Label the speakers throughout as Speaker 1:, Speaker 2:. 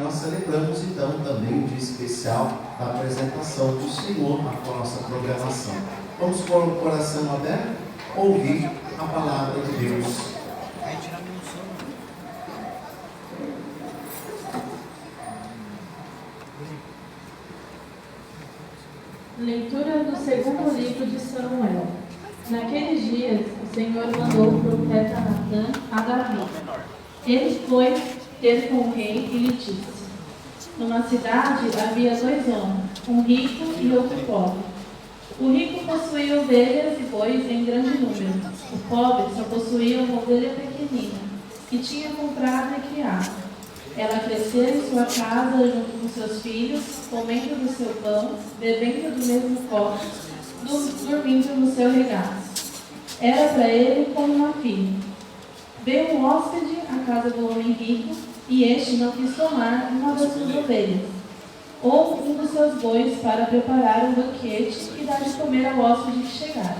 Speaker 1: nós celebramos então também o dia especial da apresentação do Senhor com a nossa programação. Vamos com o coração aberto ouvir a palavra de Deus.
Speaker 2: Leitura do segundo livro de Samuel. Naqueles dias, o Senhor mandou o profeta Natã a Davi. Ele foi ter com o rei e lhe disse: numa cidade havia 2 homens, um rico e outro pobre. O rico possuía ovelhas e bois em grande número. O pobre só possuía uma ovelha pequenina, que tinha comprado e criado. Ela cresceu em sua casa junto com seus filhos, comendo do seu pão, bebendo do mesmo copo, dormindo no seu regaço. Era para ele como uma filha. Veio um hóspede à casa do homem rico, e este não quis tomar uma das suas ovelhas, ou um dos seus bois, para preparar um banquete e dar de comer ao hóspede que chegara.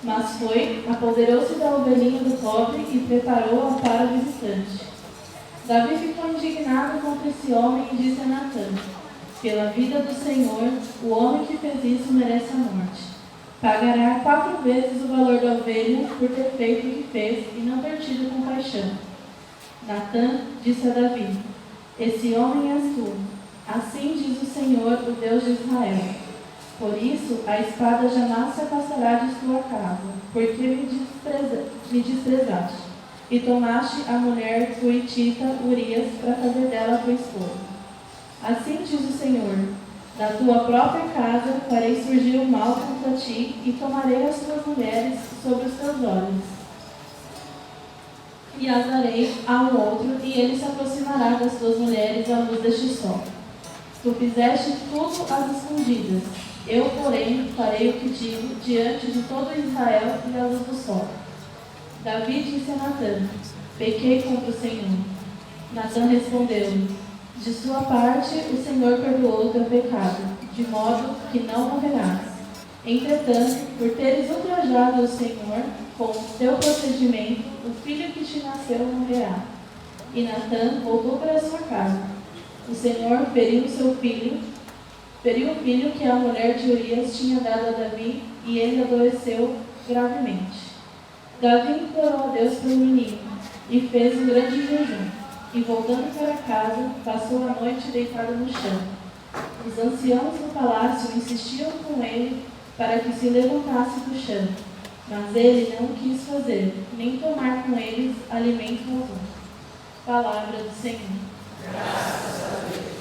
Speaker 2: Mas foi, apoderou-se da ovelhinha do pobre e preparou-a para o visitante. Davi ficou indignado contra esse homem e disse a Natã: pela vida do Senhor, o homem que fez isso merece a morte. Pagará 4 vezes o valor da ovelha por ter feito o que fez e não ter tido compaixão. Natã disse a Davi: esse homem és tu. Assim diz o Senhor, o Deus de Israel: por isso a espada jamais se afastará de sua casa, porque me desprezaste, e tomaste a mulher do Hitita Urias para fazer dela tua esposa. Assim diz o Senhor: da tua própria casa farei surgir o mal contra ti, e tomarei as tuas mulheres sobre os teus olhos, e as darei a um outro, e ele se aproximará das tuas mulheres à luz deste sol. Tu fizeste tudo às escondidas. Eu, porém, farei o que digo diante de todo Israel e à luz do sol. Davi disse a Natã: pequei contra o Senhor. Natã respondeu: de sua parte, o Senhor perdoou o teu pecado, de modo que não morrerás. Entretanto, por teres ultrajado o Senhor com o teu procedimento, o filho que te nasceu morrerá. E Natã voltou para sua casa. O Senhor feriu o filho que a mulher de Urias tinha dado a Davi, e ele adoeceu gravemente. Davi implorou a Deus pelo menino, e fez um grande jejum. E voltando para casa, passou a noite deitado no chão. Os anciãos do palácio insistiam com ele para que se levantasse do chão, mas ele não quis fazer, nem tomar com eles alimento algum. Palavra do Senhor.
Speaker 3: Graças a Deus.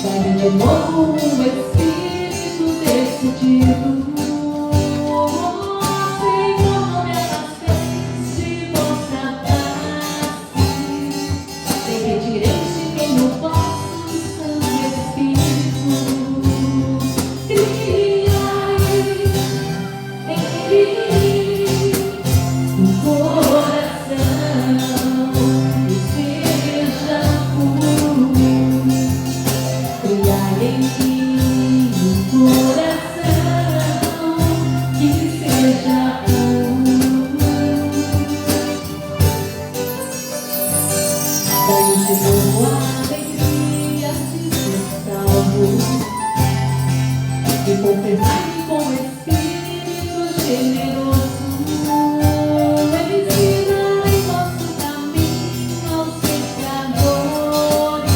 Speaker 4: Dai de novo a alegria se
Speaker 2: confirmar-me com Espírito generoso. Ele ensina em vosso caminho aos pecadores,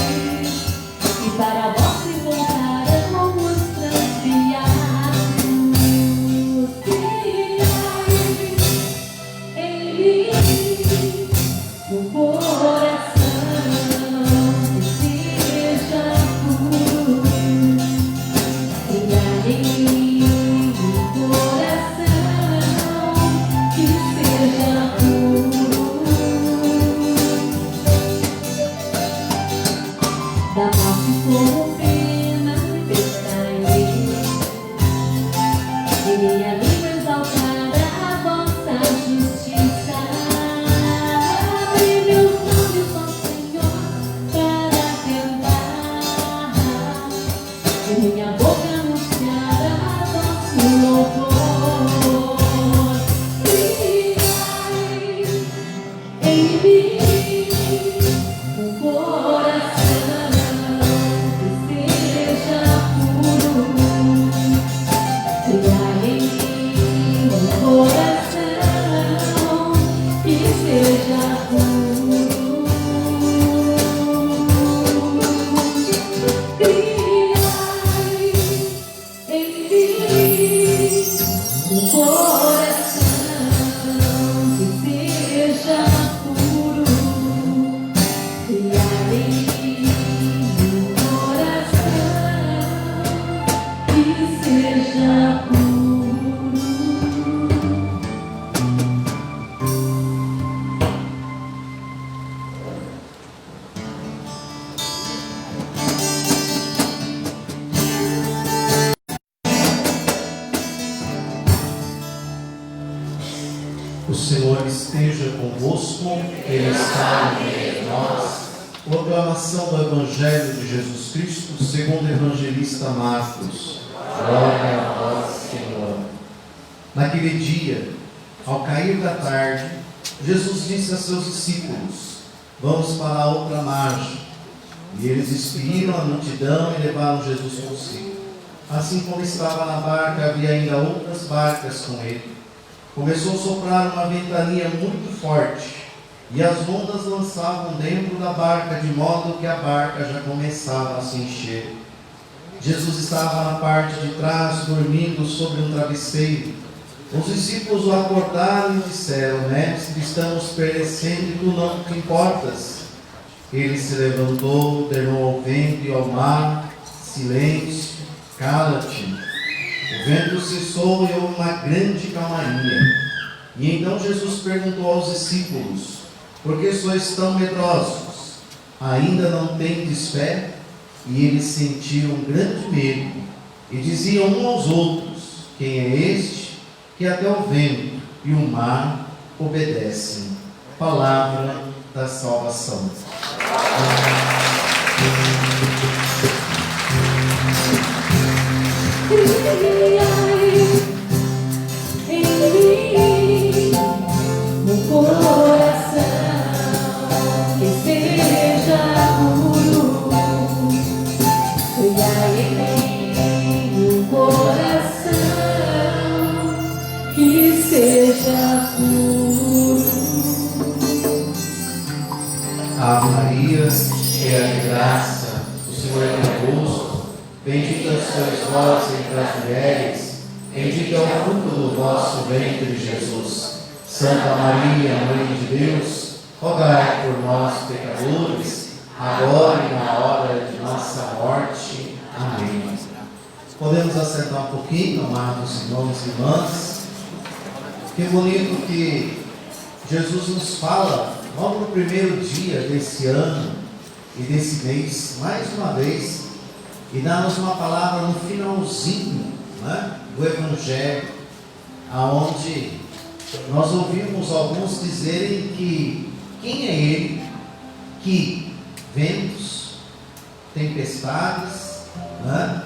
Speaker 2: e para vós se voltarão os transviados. Criai em mim um coração que seja puro. Criai em mim um coração que seja puro. Da morte como pena libertai-me, e minha língua exaltará a vossa justiça. Abre meus lábios, ó Senhor, para cantar, e minha boca anunciará vosso louvor. Criai em mim um coração que seja puro. Criai em mim um coração que seja puro. Criai em mim um coração que seja puro. Criai em mim um coração que seja puro.
Speaker 1: O Senhor esteja convosco, Ele está no meio de nós. Proclamação do Evangelho de Jesus Cristo, segundo o evangelista Marcos. Glória a vós, Senhor. Naquele dia, ao cair da tarde, Jesus disse a seus discípulos: vamos para a outra margem. E eles expiram a multidão e levaram Jesus consigo. Assim como estava na barca, havia ainda outras barcas com ele. Começou a soprar uma ventania muito forte, e as ondas lançavam dentro da barca, de modo que a barca já começava a se encher. Jesus estava na parte de trás, dormindo sobre um travesseiro. Os discípulos o acordaram e disseram: Mestre, estamos perecendo e tu não te importas. Ele se levantou, ordenou ao vento e ao mar: silêncio, cala-te. O vento cessou e houve uma grande calmaria. E então Jesus perguntou aos discípulos: por que sois tão medrosos? Ainda não tendes fé? E eles sentiram um grande medo e diziam uns aos outros: quem é este que até o vento e o mar obedecem? Palavra da salvação.
Speaker 2: Em mim um coração que seja puro. Criai em mim um coração que seja puro.
Speaker 1: Ave Maria, cheia de graça, o Senhor é convosco. Bendita sois vós entre as mulheres, bendito é o fruto do vosso ventre, Jesus. Santa Maria, Mãe de Deus, rogai por nós, pecadores, agora e na hora de nossa morte. Amém. Podemos assentar um pouquinho, amados irmãos e irmãs. Que bonito que Jesus nos fala, logo no primeiro dia desse ano e desse mês, mais uma vez, e dá-nos uma palavra no finalzinho, né, do Evangelho, aonde nós ouvimos alguns dizerem que quem é Ele que ventos, tempestades, né,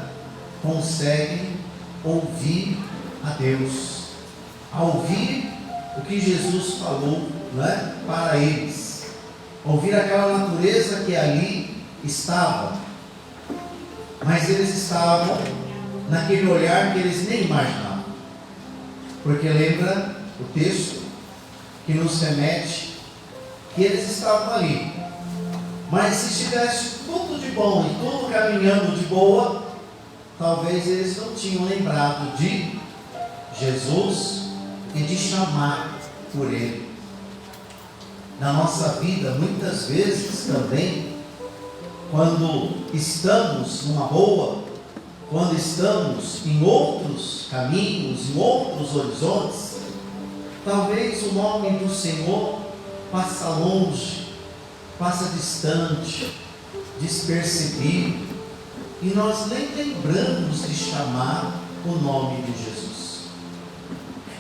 Speaker 1: conseguem ouvir a Deus, a ouvir o que Jesus falou, né, para eles, ouvir aquela natureza que ali estava. Mas eles estavam naquele olhar que eles nem imaginavam. Porque lembra o texto que nos remete que eles estavam ali. Mas se estivesse tudo de bom e tudo caminhando de boa, talvez eles não tinham lembrado de Jesus e de chamar por Ele. Na nossa vida, muitas vezes também, quando estamos numa boa, quando estamos em outros caminhos, em outros horizontes, talvez o nome do Senhor passa longe, passa distante, despercebido, e nós nem lembramos de chamar o nome de Jesus.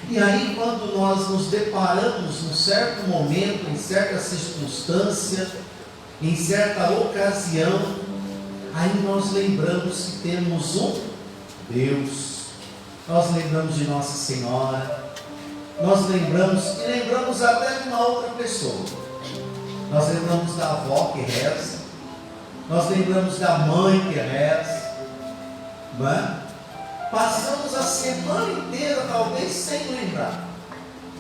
Speaker 1: E aí, quando nós nos deparamos num certo momento, em certa circunstância, em certa ocasião, aí nós lembramos que temos um Deus, nós lembramos de Nossa Senhora, nós lembramos até de uma outra pessoa. Nós lembramos da avó que reza, nós lembramos da mãe que reza, não é? Passamos a semana inteira talvez sem lembrar,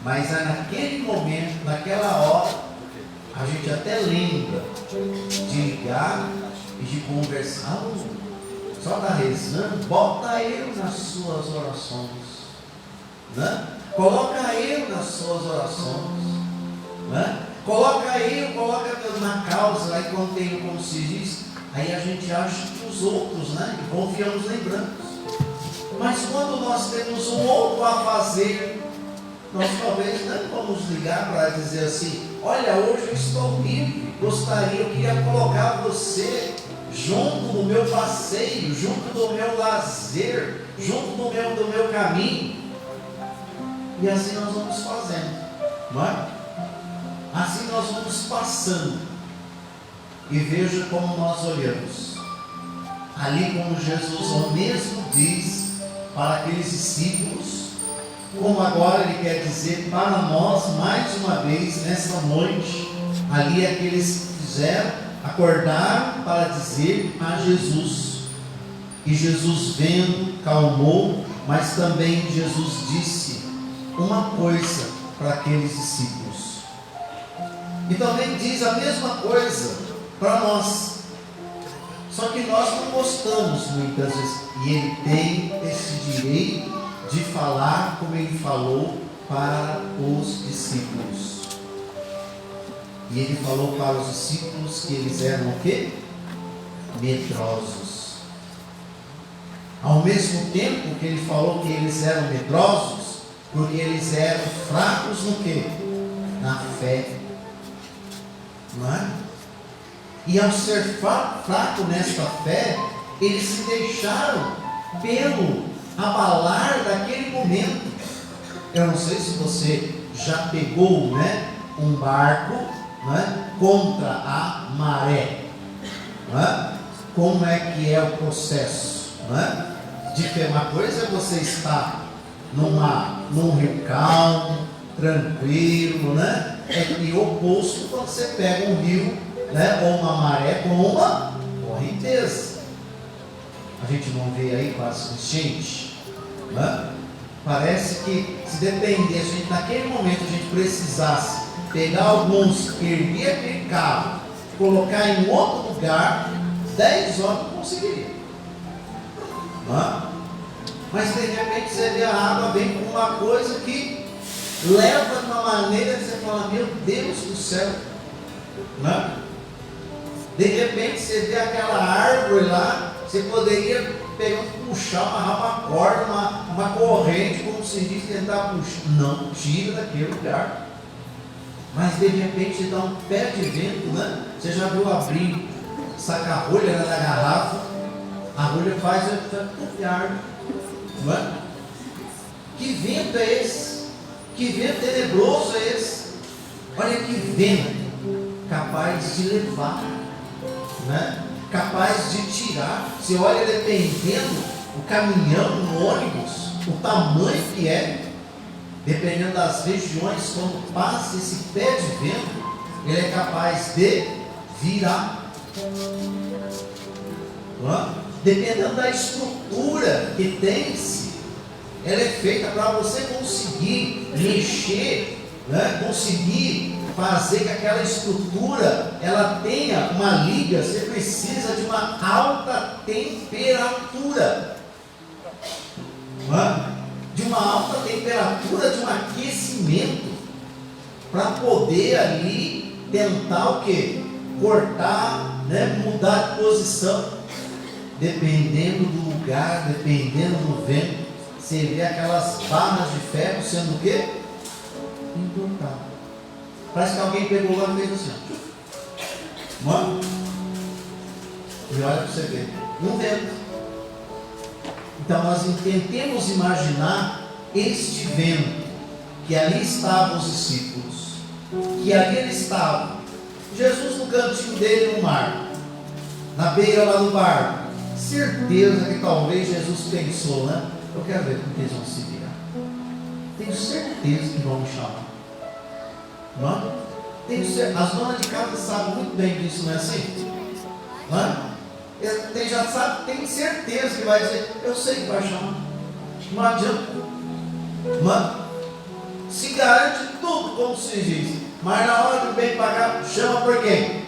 Speaker 1: mas é naquele momento, naquela hora, a gente até lembra de ligar e de conversar. Só está rezando, bota eu nas suas orações, né? Coloca eu nas suas orações, né? Coloca na causa. Aí quando tem, como se diz, aí a gente acha que os outros, né, que confiamos lembrando. Mas quando nós temos um outro a fazer, nós talvez não vamos ligar para dizer assim: olha, hoje eu estou livre, eu queria colocar você junto no meu passeio, junto do meu lazer, junto do meu caminho. E assim nós vamos fazendo, não é? Assim nós vamos passando. E veja como nós olhamos. Ali, como Jesus o mesmo diz para aqueles discípulos, como agora Ele quer dizer para nós, mais uma vez, nessa noite, ali aqueles que fizeram, acordaram para dizer a Jesus. E Jesus vendo, calmou, mas também Jesus disse uma coisa para aqueles discípulos. E também diz a mesma coisa para nós. Só que nós não gostamos muitas vezes. E Ele tem esse direito de falar como Ele falou para os discípulos. E Ele falou para os discípulos que eles eram o quê? Medrosos. Ao mesmo tempo que Ele falou que eles eram medrosos, porque eles eram fracos no quê? Na fé. Não é? E ao ser fraco nesta fé, eles se deixaram pelo abalar daquele momento. Eu não sei se você já pegou, né, um barco, né, contra a maré. Não é? Como é que é o processo? Não é? Uma coisa é você estar num rio calmo, tranquilo, né? E oposto quando você pega um rio, né, ou uma maré com uma correnteza. A gente não vê aí quase enchente, né? Parece que se dependesse, a gente, naquele momento a gente precisasse pegar alguns que erguer aquele carro, colocar em outro lugar, 10 horas não conseguiria. Né? Mas de repente você vê a água vem com uma coisa que leva de uma maneira que você fala: meu Deus do céu, né? De repente você vê aquela árvore lá, você poderia pegar, puxar, amarrar uma corda, uma corrente, como se diz, tentar puxar. Não, tira daquele lugar. Mas de repente dá um pé de vento, né? Você já viu abrir, sacar a rolha, né, da garrafa, a rolha faz a árvore, não é? Que vento é esse? Que vento tenebroso é esse? Olha que vento capaz de levar, né? Capaz de tirar. Você olha, dependendo o caminhão, o ônibus, o tamanho que é, dependendo das regiões, quando passa esse pé de vento, ele é capaz de virar. Dependendo da estrutura que tem-se, ela é feita para você conseguir mexer, conseguir fazer que aquela estrutura ela tenha uma liga. Você precisa de uma alta temperatura, de uma alta temperatura, de um aquecimento, para poder ali tentar o quê? Cortar, mudar de posição. Dependendo do lugar, dependendo do vento, você vê aquelas barras de ferro sendo o quê? Entortadas. Parece que alguém pegou lá e fez assim, e olha para você ver, um vento. Então nós tentemos imaginar este vento, que ali estavam os discípulos, que ali eles estavam, Jesus no cantinho dele no mar, na beira lá do barco. Certeza que talvez Jesus pensou, eu quero ver como eles vão se virar. Tenho certeza que vão me chamar. As donas de casa sabem muito bem disso, não é assim? Já sabe, tem certeza que vai dizer, eu sei que vai chamar. Não adianta. Se garante tudo, como se diz. Mas na hora que vem pagar, chama por quem?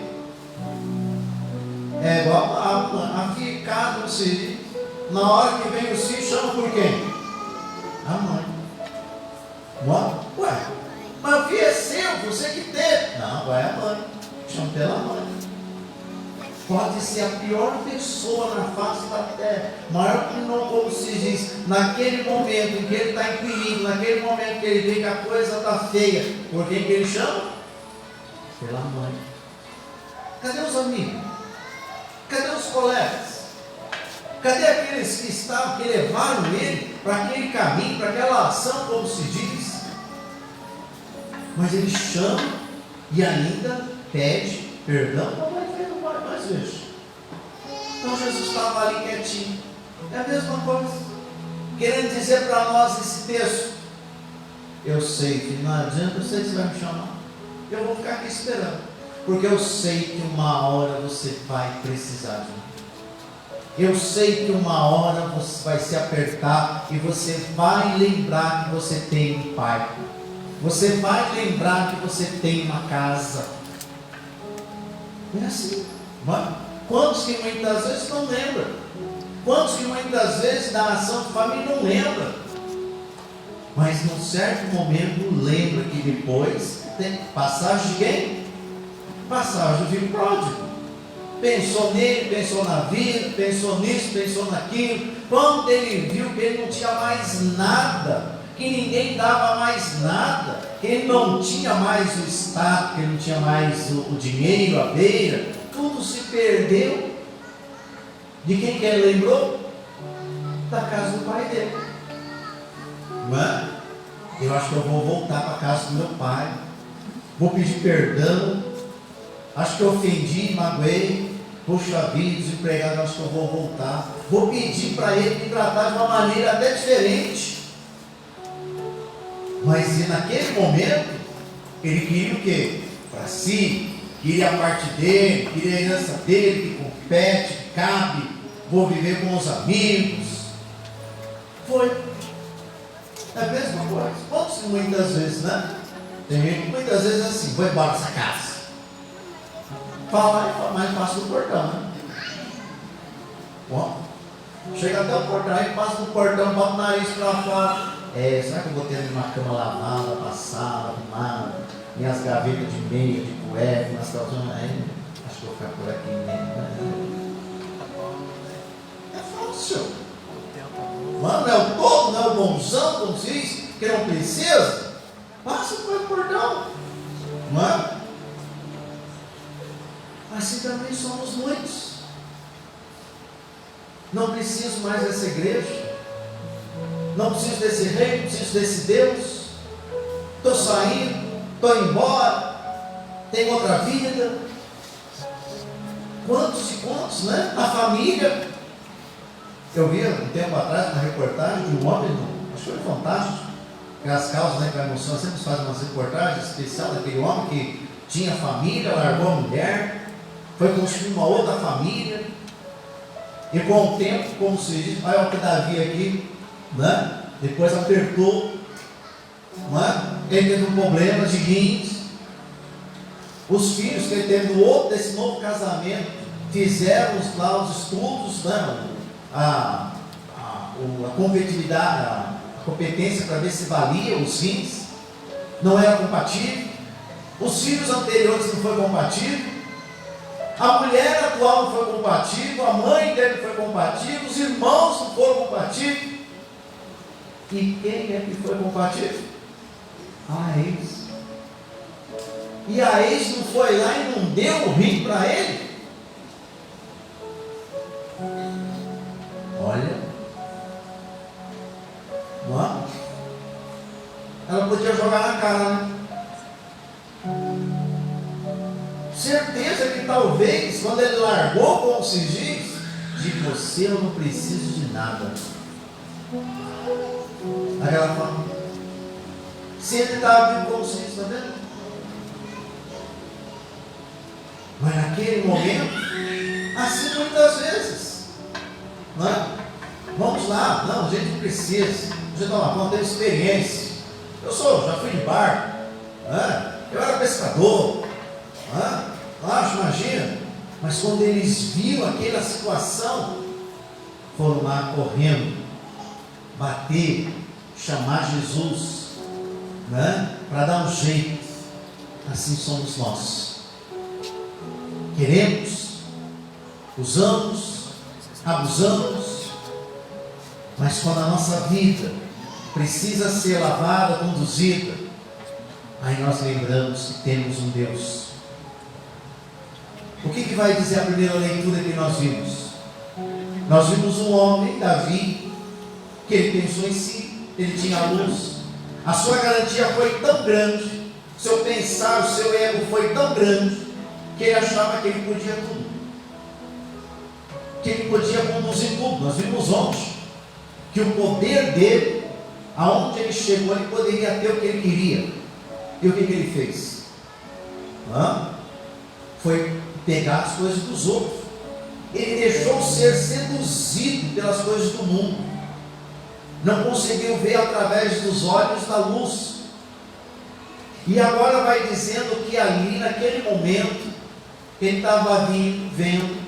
Speaker 1: É igual a filha em casa, não se diz. Na hora que vem o filho, chama por quem? A mãe. Ué, mas o filho é seu, você que teve. Não, vai a mãe. Chama pela mãe. Pode ser a pior pessoa na face da terra, maior que não, como se diz, naquele momento em que ele está em perigo, naquele momento que ele vê que a coisa está feia, por quem que ele chama? Pela mãe. Cadê os amigos? Cadê os colegas? Cadê aqueles que estavam, que levaram ele para aquele caminho, para aquela ação, como se diz? Mas ele chama e ainda pede perdão. Mas veja, então Jesus estava ali quietinho. É a mesma coisa, querendo dizer para nós esse texto: eu sei que não adianta, eu sei que você vai me chamar, eu vou ficar aqui esperando, porque eu sei que uma hora você vai precisar de mim. Eu sei que uma hora você vai se apertar e você vai lembrar que você tem um pai, você vai lembrar que você tem uma casa. É assim. Quantos que muitas vezes não lembram? Quantos que muitas vezes da ação de família não lembram? Mas num certo momento lembra que depois tem passagem de quem? Passagem do filho pródigo. Pensou nele, pensou na vida, pensou nisso, pensou naquilo. Quando ele viu que ele não tinha mais nada, que ninguém dava mais nada, que ele não tinha mais o status, que ele não tinha mais o dinheiro, a beira, tudo se perdeu. De quem que ele lembrou? Da casa do pai dele. Mano, eu acho que eu vou voltar para a casa do meu pai, vou pedir perdão, acho que eu ofendi, magoei, puxa vida, desempregado, acho que eu vou voltar, vou pedir para ele me tratar de uma maneira até diferente. Mas naquele momento ele queria o quê? Para si. Queria a parte dele, queria a herança dele, que compete, que cabe, vou viver com os amigos. Foi. É a mesma coisa. Quantos muitas vezes, Tem gente que muitas vezes é assim, vou embora dessa casa. Fala, mas passa no portão, Bom, chega até o portão, aí passa no portão, bota o nariz para fora. Será que eu vou ter uma cama lavada, passada, arrumada? Minhas gavetas de meia, de cueca, umas calções, acho que vou ficar por aqui mesmo. É fácil. Mano, não é o todo, não é o bonzão, como se diz, que não precisa. Passa por o portão. Mano, assim também somos muitos. Não preciso mais dessa igreja, não preciso desse rei, não preciso desse Deus. Estou saindo, estou embora, tem outra vida. Quantos e quantos, A família. Eu vi um tempo atrás uma reportagem de um homem, acho que foi fantástico, que as causas, que a emoção sempre faz uma reportagem especial daquele homem que tinha família, largou a mulher, foi construir uma outra família. E com o tempo, como se diz, olha o que Davi aqui, né? Depois apertou, né? Ele teve um problema de rins. Os filhos que ele teve desse novo casamento fizeram lá os estudos, né? A competitividade, a competência para ver se valia os rins, não era compatível. Os filhos anteriores não foi compatível. A mulher atual não foi compatível, a mãe dele foi compatível, os irmãos não foram compatíveis. E quem é que foi compatível? A ex. E a ex não foi lá e não deu o rim para ele? Olha, não é? Ela podia jogar na cara, né? Certeza que talvez, quando ele largou, como se diz, de você eu não preciso de nada. Aquela fala. Se ele estava vindo, como se diz, está vendo? Mas naquele momento, assim muitas vezes, não é? Vamos lá, não, a gente não precisa. A gente não tem experiência. Já fui de barco, eu era pescador, imagina. Mas quando eles viram aquela situação, foram lá correndo, bater, chamar Jesus, para dar um jeito. Assim somos nós. Queremos, usamos, abusamos, mas quando a nossa vida precisa ser lavada, conduzida, aí nós lembramos que temos um Deus. O que vai dizer a primeira leitura que nós vimos? Nós vimos um homem, Davi, que ele pensou em si, ele tinha luz, a sua garantia foi tão grande, seu pensar, o seu ego foi tão grande, que ele achava que ele podia tudo, que ele podia conduzir tudo. Nós vimos ontem que o poder dele, aonde ele chegou, ele poderia ter o que ele queria. E o que ele fez? Foi pegar as coisas dos outros. Ele deixou ser seduzido pelas coisas do mundo, não conseguiu ver através dos olhos da luz. E agora vai dizendo que ali naquele momento ele estava vendo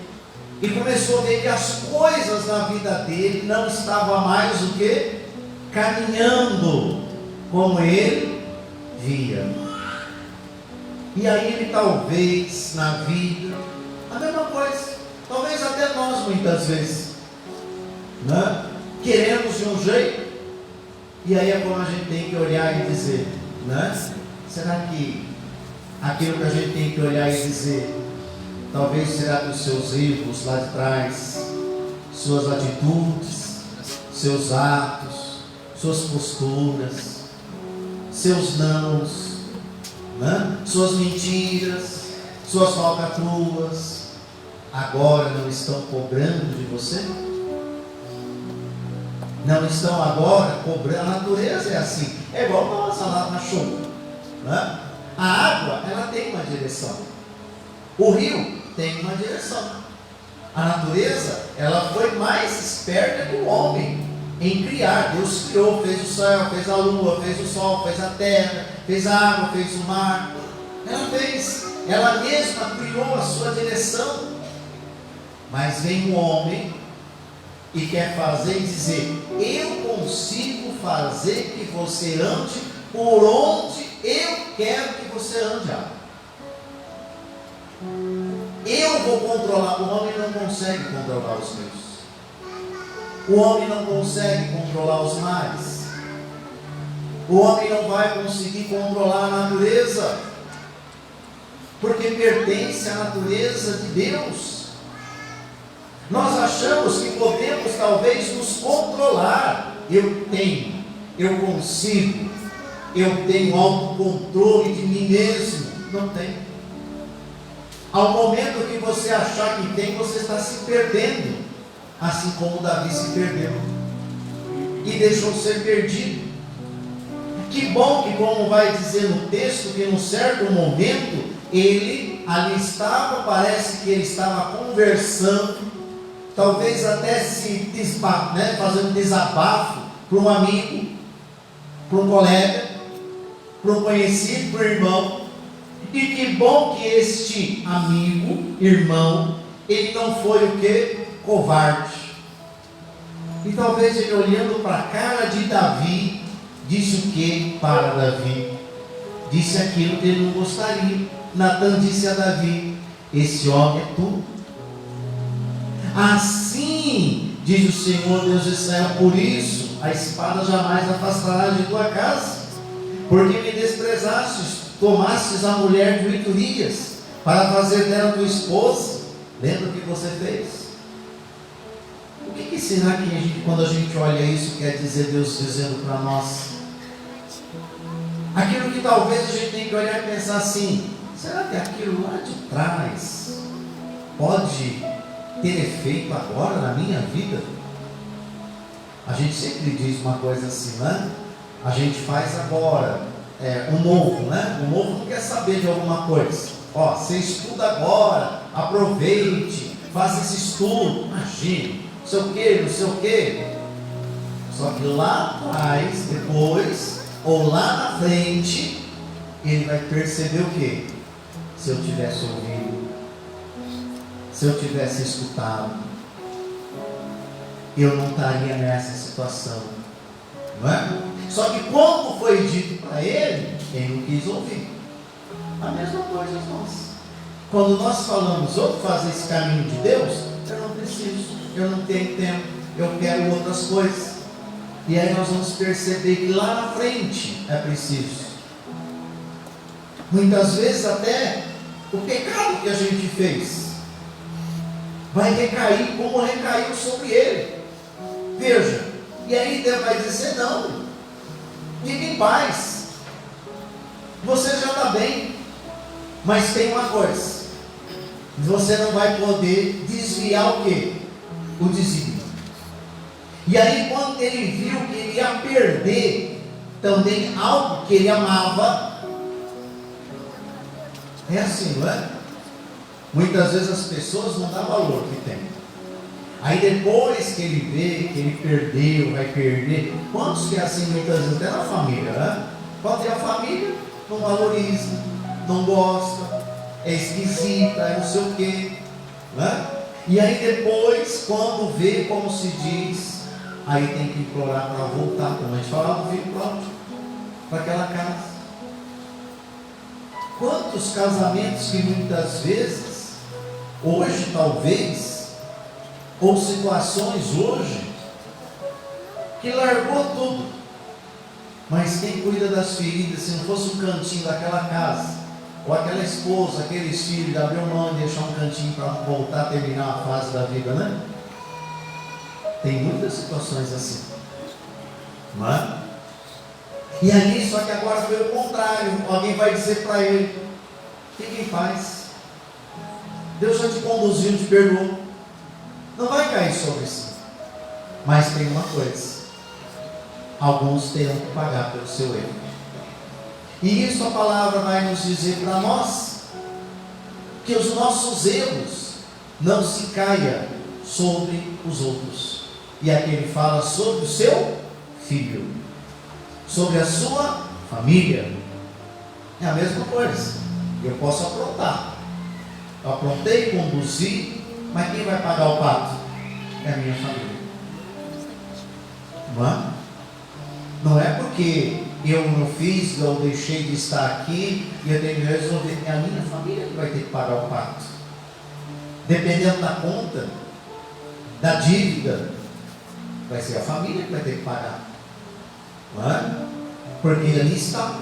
Speaker 1: e começou a ver que as coisas na vida dele não estavam mais o que? Caminhando como ele via. E aí ele talvez na vida, a mesma coisa, talvez até nós muitas vezes, queremos de um jeito, e aí é como a gente tem que olhar e dizer, será que aquilo que a gente tem que olhar e dizer, talvez será que os seus erros lá de trás, suas atitudes, seus atos, suas posturas, seus nãos, suas mentiras, suas falcatruas, agora não estão cobrando de você? Não estão agora cobrando? A natureza é assim, é igual nossa lá na chuva, A água, ela tem uma direção, o rio tem uma direção. A natureza, ela foi mais esperta que o homem em criar. Deus criou, fez o céu, fez a lua, fez o sol, fez a terra, fez a água, fez o mar. Ela mesma criou a sua direção. Mas vem um homem e quer fazer e dizer: eu consigo fazer que você ande por onde eu quero que você ande. Eu vou controlar. O homem não consegue controlar os meus. O homem não consegue controlar os mares. O homem não vai conseguir controlar a natureza, porque pertence à natureza de Deus. Nós achamos que podemos talvez nos controlar. Eu tenho, eu consigo, eu tenho autocontrole de mim mesmo. Não tem. Ao momento que você achar que tem, você está se perdendo, assim como Davi se perdeu e deixou ser perdido. Que bom que, como vai dizer no texto, que num certo momento ele ali estava, parece que ele estava conversando talvez até fazendo desabafo para um amigo, para um colega, para um conhecido, para um irmão. E que bom que este amigo, irmão, ele não foi o que? Covarde. E talvez ele, olhando para a cara de Davi, disse o que para Davi? Disse aquilo que ele não gostaria. Natan disse a Davi: esse homem é tu. Assim diz o Senhor Deus de Israel: por isso a espada jamais afastará de tua casa, porque me desprezastes, tomastes a mulher de Urias para fazer dela tua esposa. Lembra o que você fez? O que será que quando a gente olha isso, quer dizer Deus dizendo para nós? Aquilo que talvez a gente tenha que olhar e pensar assim: será que aquilo lá de trás pode ter efeito agora na minha vida? A gente sempre diz uma coisa assim, né? A gente faz agora o novo, né? O novo não quer saber de alguma coisa. Ó, você estuda agora, aproveite, faça esse estudo, imagine, não sei o que, não sei o que. Só que lá atrás, depois, ou lá na frente, ele vai perceber o que? Se eu tivesse ouvido, se eu tivesse escutado, eu não estaria nessa situação, não é? Só que quando foi dito para ele, ele não quis ouvir. A mesma coisa nós. Quando nós falamos, vou fazer esse caminho de Deus, eu não preciso, eu não tenho tempo, eu quero outras coisas. E aí nós vamos perceber que lá na frente é preciso. Muitas vezes até o pecado que a gente fez vai recair como recaiu sobre ele. Veja, e aí Deus vai dizer: não, fique em paz, você já está bem, mas tem uma coisa: você não vai poder desviar o quê? O desvio. E aí quando ele viu que ele ia perder também algo que ele amava, é assim, não é? Muitas vezes as pessoas não dão valor que tem. Aí depois que ele vê que ele perdeu, vai perder. Quantos que é assim muitas vezes até na família, né? Quando tem a família, não valoriza, não gosta, é esquisita, é não sei o quê, né? E aí depois, quando vê, como se diz, aí tem que implorar para voltar, como a gente falava, vir para aquela casa. Quantos casamentos que muitas vezes, hoje talvez, ou situações hoje, que largou tudo, mas quem cuida das feridas, se não fosse um cantinho daquela casa, ou aquela esposa, aqueles filhos, de abrir mão e deixar um cantinho para voltar a terminar a fase da vida, né? Tem muitas situações assim, não é? E ali, só que agora foi o contrário. Alguém vai dizer para ele: fique em paz, Deus já te conduziu, te perdoou, não vai cair sobre si. Mas tem uma coisa: alguns terão que pagar pelo seu erro. E isso a palavra vai nos dizer para nós, que os nossos erros não se caia sobre os outros. E aqui ele fala sobre o seu filho, sobre a sua família. É a mesma coisa. Eu posso aprontar, eu aprontei, conduzi, mas quem vai pagar o pato? É a minha família. Não é? Não é porque eu não fiz, eu deixei de estar aqui e eu tenho que resolver. É a minha família que vai ter que pagar o pato. Dependendo da conta, da dívida, vai ser a família que vai ter que pagar. Não é? Porque ali está.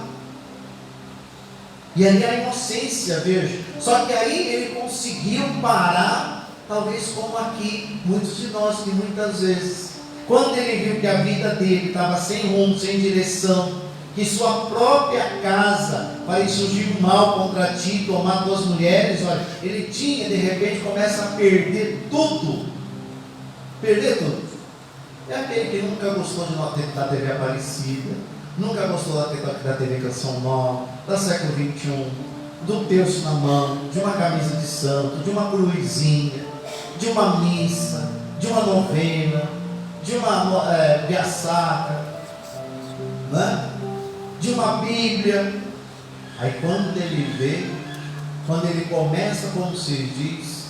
Speaker 1: E ali a inocência, veja. Só que aí ele conseguiu parar, talvez como aqui, muitos de nós, que muitas vezes, quando ele viu que a vida dele estava sem rumo, sem direção, que sua própria casa vai surgir mal contra ti, tomar tuas mulheres, olha, ele tinha, de repente, começa a perder tudo. Perder tudo. É aquele que nunca gostou da TV Aparecida, nunca gostou da TV Canção Nova, da século XXI, do terço na mão, de uma camisa de santo, de uma cruzinha, de uma missa, de uma novena, de uma biaçaca, né? De uma Bíblia. Aí quando ele vê, quando ele começa, como se diz,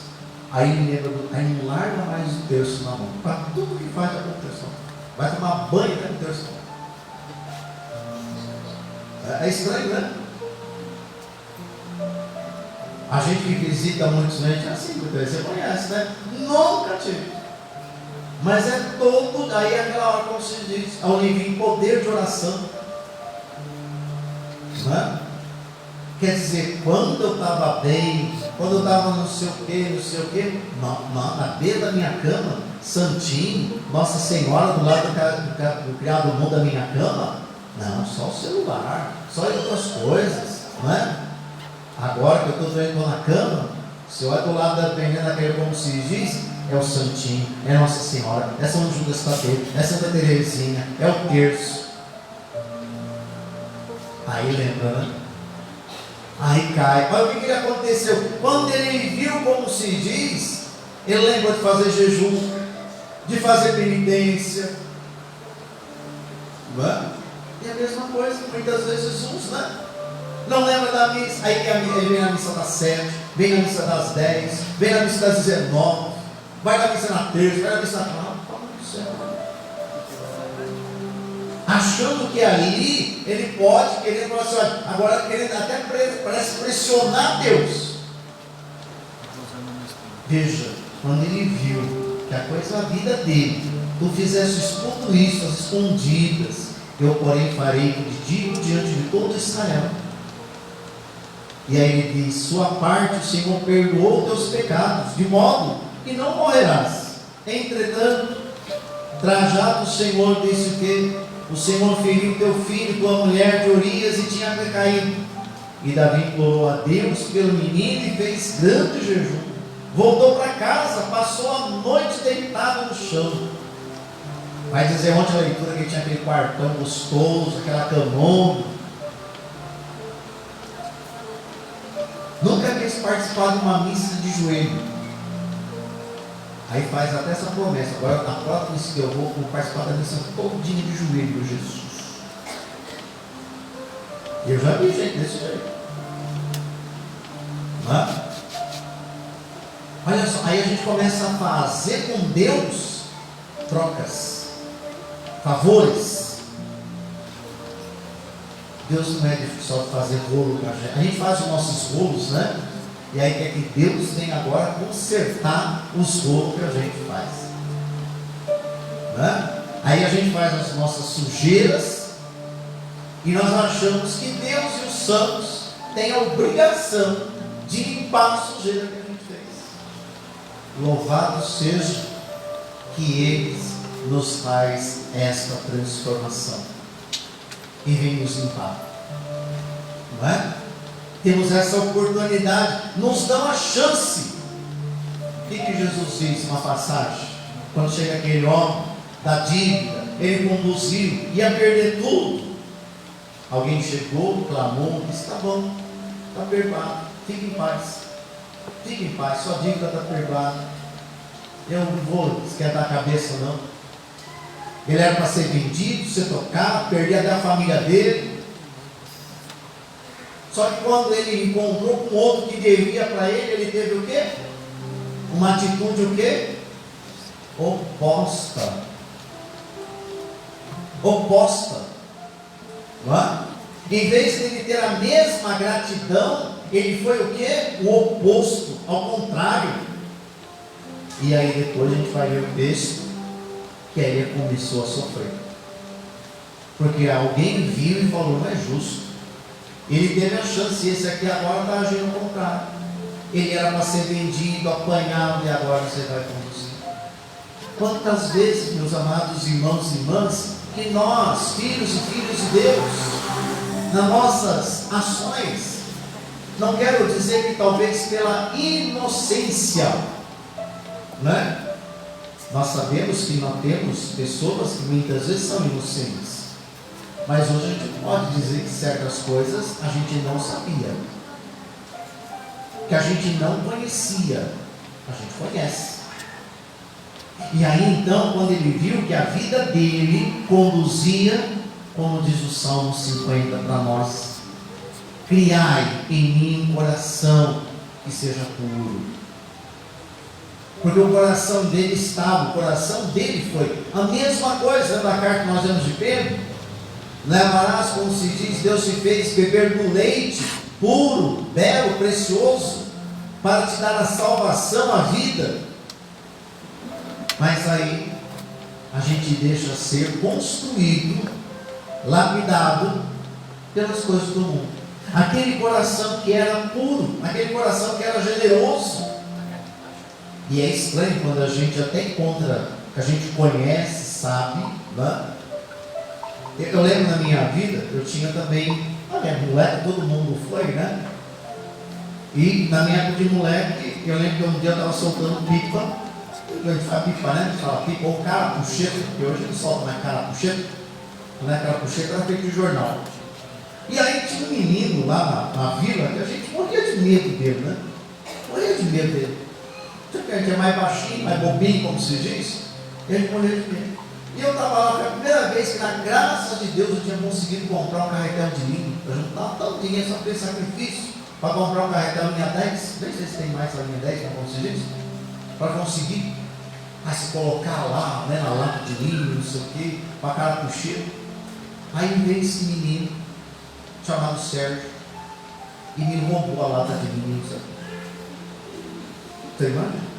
Speaker 1: aí ele lembra, aí não larga mais o terço na mão. Para tudo que faz a conversão. Vai tomar banho da conversão. É estranho, né? A gente que visita muitos doentes é assim, você conhece, né? Nunca tive. Mas é todo, aí é aquela hora, como se diz, onde vem poder de oração. Né? Quer dizer, quando eu estava bem, quando eu estava não sei o que, na beira da minha cama, santinho, Nossa Senhora do lado do criado mundo da minha cama, não, só o celular, só outras coisas, não é? Agora que eu estou doendo na cama, se eu olho do lado da pendendo daquele, como se diz, é o santinho, é Nossa Senhora, é São Judas Tadeu, é Santa Teresinha, é o terço. Aí lembra, né? Aí cai. Mas o que aconteceu? Quando ele viu, como se diz, ele lembrou de fazer jejum, de fazer penitência. Não é? E a mesma coisa, muitas vezes uns, né? Não lembra da missa. Aí ele vem na missa das 7, vem na missa das 10, vem na missa das 19, vai na missa na terça, vai na missa na quarta. Achando que ali ele pode querer falar assim, olha, agora querendo até parece pressionar Deus. Veja, quando ele viu que a coisa da vida dele, tu fizeste tudo isso, as escondidas, eu porém farei que te digo diante de todo Israel. E aí ele diz, sua parte o Senhor perdoou teus pecados, de modo que não morrerás. Entretanto, trajado o Senhor disse o que? O Senhor feriu teu filho, tua mulher de Urias, e tinha recaído. E Davi implorou a Deus pelo menino e fez grande jejum. Voltou para casa, passou a noite deitado no chão. Vai dizer ontem a leitura que tinha aquele quartão gostoso, aquela camona. Nunca quis participar de uma missa de joelho. Aí faz até essa promessa. Agora na próxima missa que eu vou participar da missa todinha de joelho por Jesus. Eu já vi gente desse jeito. Não é? Olha só, aí a gente começa a fazer com Deus trocas, favores. Deus não é só fazer rolo com a gente. A gente faz os nossos rolos, né? E aí quer que Deus venha agora consertar os rolos que a gente faz. Né? Aí a gente faz as nossas sujeiras e nós achamos que Deus e os santos têm a obrigação de limpar a sujeira que a gente fez. Louvado seja que eles nos faz esta transformação e vem nos limpar. Não é? Temos essa oportunidade, nos dão a chance. O que Jesus diz numa passagem? Quando chega aquele homem da dívida, ele conduziu, ia perder tudo. Alguém chegou, clamou, disse: está bom, está perdoado, fique em paz, sua dívida está perdoada. Eu não vou esquentar a cabeça, não. Ele era para ser vendido, ser tocado, perder até a família dele. Só que quando ele encontrou com outro que devia para ele, ele teve o quê? Uma atitude o quê? Oposta. Não é? Em vez de ele ter a mesma gratidão, ele foi o quê? O oposto, ao contrário. E aí depois a gente vai ver o texto, que aí ele começou a sofrer. Porque alguém viu e falou: não é justo. Ele teve a chance, esse aqui agora está agindo ao contrário. Ele era para ser vendido, apanhado, e agora você vai conduzir. Quantas vezes, meus amados irmãos e irmãs, que nós, filhos e filhas de Deus, nas nossas ações, não quero dizer que talvez pela inocência, né? Nós sabemos que nós temos pessoas que muitas vezes são inocentes. Mas hoje a gente pode dizer que certas coisas a gente não sabia, que a gente não conhecia, a gente conhece. E aí então, quando ele viu que a vida dele conduzia, como diz o Salmo 50 para nós: criai em mim um coração que seja puro. Porque o coração dele estava, o coração dele foi a mesma coisa da carta que nós vemos de Pedro. Levarás, como se diz, Deus te fez beber do leite puro, belo, precioso, para te dar a salvação, a vida. Mas aí a gente deixa ser construído, lapidado pelas coisas do mundo. Aquele coração que era puro, aquele coração que era generoso. E é estranho quando a gente até encontra, a gente conhece, sabe, né? Eu lembro na minha vida, eu tinha também, na minha moleque, todo mundo foi, né? E na minha época de moleque, eu lembro que um dia eu estava soltando pipa. A gente fala pipa, né? A gente fala pipa ou carapucheta, porque hoje não solta mais carapucheta. Não é carapucheta, era feito de jornal. E aí tinha um menino lá na vila, que a gente morria de medo dele, né? Morria de medo dele. Porque a gente é mais baixinho, mais bobinho, como se diz. E a gente morria de medo. E eu estava lá, foi a primeira vez que, na graça de Deus, eu tinha conseguido comprar um carretel de linha. Eu juntava tanto dinheiro, só fez sacrifício para comprar um carretel linha 10. Nem sei se tem mais a linha 10, como se diz. Para conseguir se colocar lá, né, na lata de linha, não sei o que, para carapucheiro. Aí veio esse menino, chamado Sérgio, e me roubou a lata de linha. Você imagina?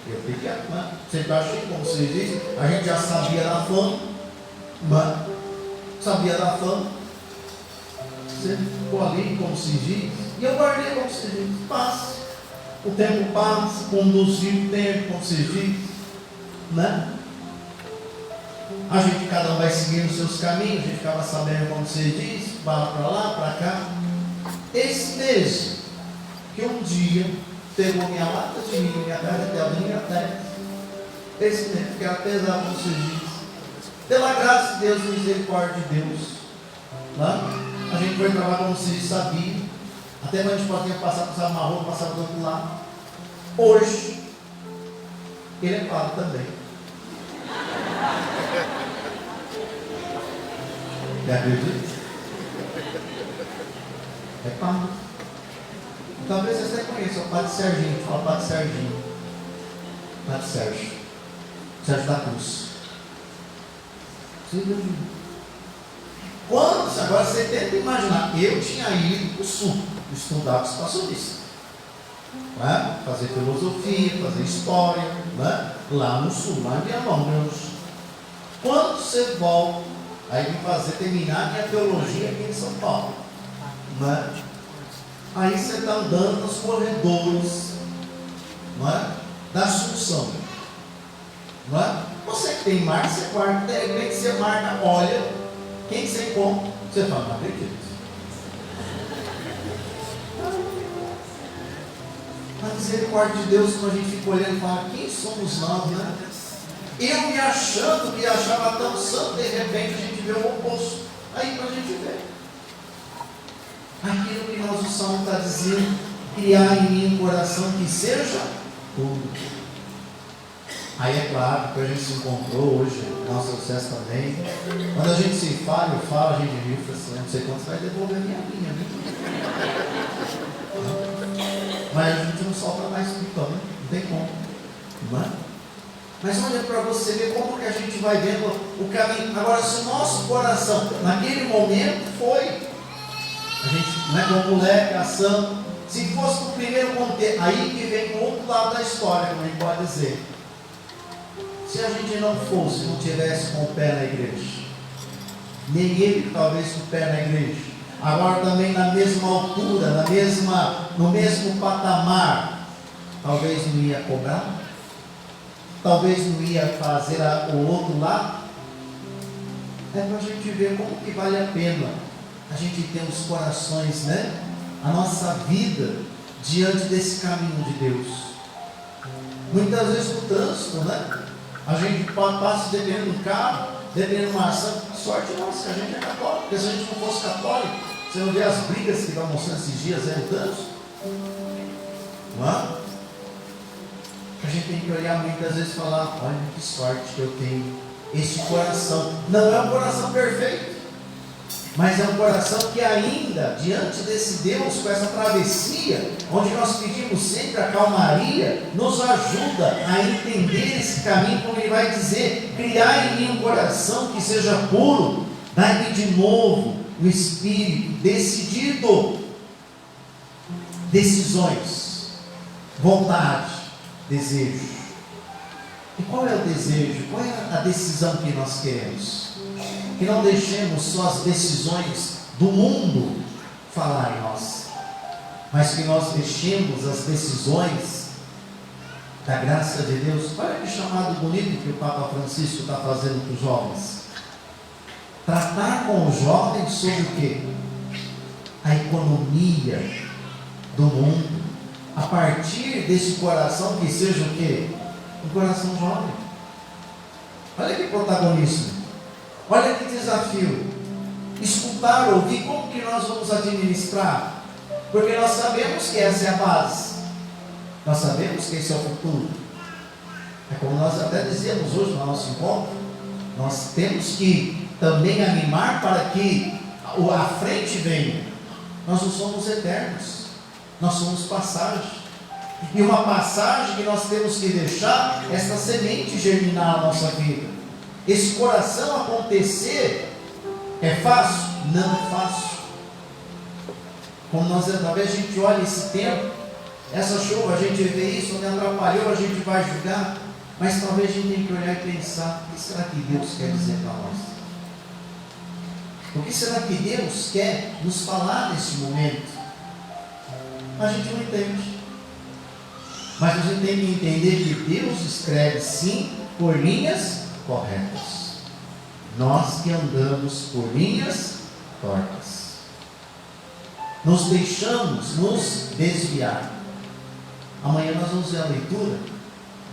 Speaker 1: Eu fiquei quieto, né? Sempre achei, como se diz, a gente já sabia da fama, mas sabia da fama. Você ficou ali, como se diz, e eu guardei, como se diz, passa. O tempo passa, conduziu o tempo, como se diz, né? A gente, cada um vai seguindo os seus caminhos, a gente ficava sabendo, como se diz, para lá, para cá. Esse mesmo que um dia pegou minha lata de milho, minha carretel, minha terra. Esse mesmo que era pesado, como se diz. Pela graça de Deus e misericórdia de Deus, né? A gente foi trabalhar, como se diz, sabia. Até mais a gente pode passar por essa marrom, passar por outro lado. Hoje, ele é pago também. Você acredita? É pago. Talvez você até conheça o Padre Serginho. Fala Padre Serginho. Padre Sérgio. Sérgio da Cruz. Quantos? Agora você tenta imaginar. Eu tinha ido para o sul estudar psicossomista, né? Fazer filosofia, fazer história, né? Lá no sul, lá em Viamão, meus. Quando você volta, aí vim fazer, terminar minha teologia aqui em São Paulo, né? Aí você está andando nos corredores, não é? Da Assunção, não é? Você que tem marca, você guarda, de repente você marca, olha, quem você encontra, você fala, não acredito. A misericórdia de Deus, quando a gente fica olhando e fala, quem somos nós, né? Eu me achando que achava tão santo, de repente a gente vê o oposto. Aí para a gente ver. Aquilo que nós, o Salmo está dizendo, criar em mim um coração que seja puro. Aí é claro que a gente se encontrou hoje, nosso sucesso também. Quando a gente se fala, eu falo, a gente viu, assim, não sei quanto você vai devolver a minha linha, né? Mas a gente não solta mais pipa, né? Não tem como. Não é? Mas olha para você ver como que a gente vai vendo o caminho. Agora, se o nosso coração, naquele momento, foi, a gente, né, como moleque, ação, se fosse no primeiro contexto, aí que vem o outro lado da história, como a gente pode dizer. Se a gente não fosse, não tivesse com o pé na igreja, nem ele talvez com o pé na igreja, agora também na mesma altura, no mesmo patamar, talvez não ia cobrar, talvez não ia fazer o outro lado. É para a gente ver como que vale a pena a gente ter os corações, né? A nossa vida diante desse caminho de Deus. Muitas vezes no trânsito, né? A gente passa dependendo do carro, dependendo de uma ação. Sorte nossa, que a gente é católico. Porque se a gente não fosse católico, você não vê as brigas que estão mostrando esses dias aí no trânsito? Não é? A gente tem que olhar muitas vezes e falar: olha que sorte que eu tenho esse coração. Não é um coração perfeito, mas é um coração que ainda, diante desse Deus, com essa travessia, onde nós pedimos sempre a calmaria, nos ajuda a entender esse caminho, como ele vai dizer: criar em mim um coração que seja puro, dai-me de novo o espírito decidido, decisões, vontade, desejo. E qual é o desejo? Qual é a decisão que nós queremos? Que não deixemos só as decisões do mundo falar em nós, mas que nós deixemos as decisões da graça de Deus. Olha que chamado bonito que o Papa Francisco está fazendo para os jovens. Tratar com os jovens sobre o quê? A economia do mundo, a partir desse coração que seja o quê? Um coração jovem. Olha que protagonismo, olha que desafio. Escutar, ouvir, como que nós vamos administrar? Porque nós sabemos que essa é a base, nós sabemos que esse é o futuro. É como nós até dizemos hoje no nosso encontro, nós temos que também animar para que a frente venha. Nós não somos eternos, nós somos passagem. E uma passagem que nós temos que deixar essa semente germinar na nossa vida. Esse coração acontecer é fácil? Não é fácil. Como nós, talvez a gente olhe esse tempo, essa chuva, a gente vê isso, onde atrapalhou, a gente vai julgar, mas talvez a gente tenha que olhar e pensar: o que será que Deus quer dizer para nós? O que será que Deus quer nos falar nesse momento? A gente não entende. Mas a gente tem que entender que Deus escreve sim por linhas corretas. Nós que andamos por linhas tortas, nos deixamos nos desviar. Amanhã nós vamos ver a leitura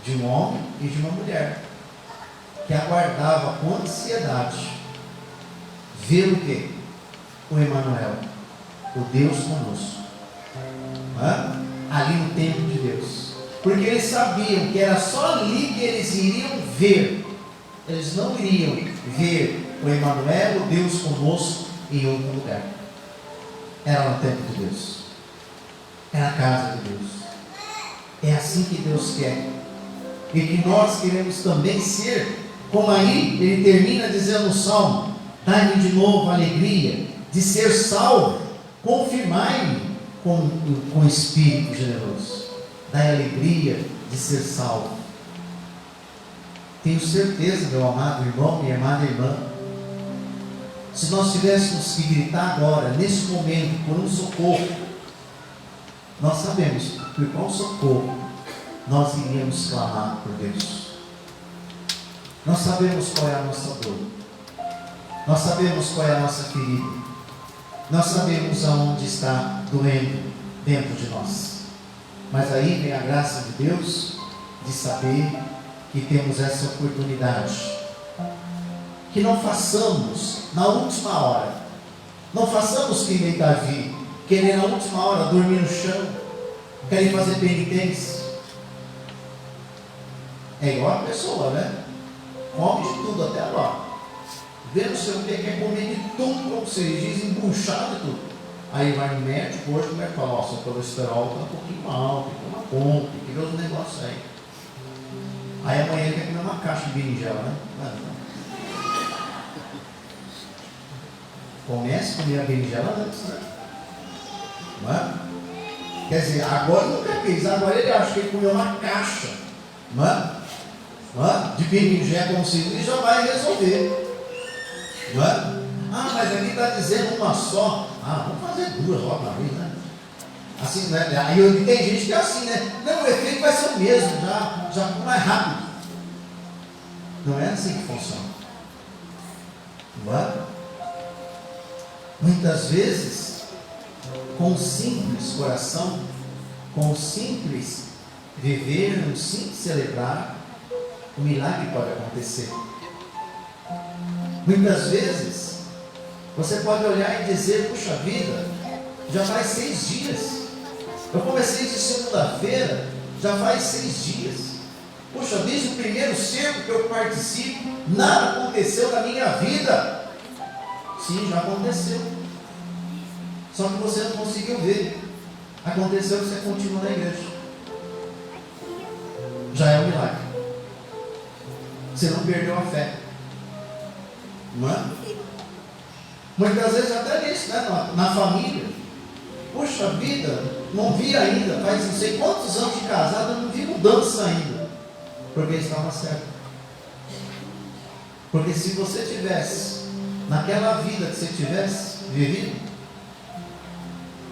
Speaker 1: de um homem e de uma mulher que aguardava com ansiedade ver o quê? O Emanuel, o Deus conosco, ali no templo de Deus. Porque eles sabiam que era só ali que eles iriam ver. Eles não iriam ver o Emanuel, o Deus conosco, em outro lugar. Era no templo de Deus, era a casa de Deus. É assim que Deus quer, e que nós queremos também ser. Como aí ele termina dizendo no Salmo: dai-me de novo a alegria de ser salvo, confirmai-me com o Espírito generoso. Dai alegria de ser salvo. Tenho certeza, meu amado irmão, minha amada irmã, se nós tivéssemos que gritar agora, nesse momento, por um socorro, nós sabemos por qual socorro nós iríamos clamar por Deus. Nós sabemos qual é a nossa dor, nós sabemos qual é a nossa ferida, nós sabemos aonde está doendo dentro de nós. Mas aí vem a graça de Deus de saber que temos essa oportunidade. Que não façamos na última hora, não façamos que nem Davi, querer na última hora dormir no chão, querer fazer penitência. É igual a pessoa, né? Come de tudo até agora, vê não sei o que, quer comer de tudo, como vocês dizem, embuchado de tudo. Aí vai no médico, hoje o médico fala: ó, seu colesterol está um pouquinho alto, tem uma conta, tem que ver os negócios aí. Aí amanhã ele quer comer uma caixa de berinjela, né? Comece a comer a berinjela antes, né? Não é? Quer dizer, agora nunca quis, agora ele acha que ele comeu uma caixa, não é? De berinjela, como se ele já vai resolver, não é? Ah, mas aqui está dizendo uma só. Ah, vamos fazer duas logo na vez, né? Assim, né? Aí tem gente que é assim, né? Não, o efeito vai ser o mesmo, já mais rápido. Não é assim que funciona, não é? Muitas vezes, com um simples coração, com um simples viver, um simples celebrar, o milagre pode acontecer. Muitas vezes, você pode olhar e dizer: puxa vida, já faz 6 dias. Eu comecei de segunda-feira, já faz 6 dias. Poxa, desde o primeiro cerco que eu participo, nada aconteceu na minha vida. Sim, já aconteceu. Só que você não conseguiu ver. Aconteceu que você continua na igreja. Já é um milagre. Você não perdeu a fé. Não é? Muitas vezes até nisso, né? Na família. Poxa vida, não vi ainda, faz não sei quantos anos de casada, não vi mudança ainda. Porque estava certo. Porque se você tivesse, naquela vida que você tivesse vivido,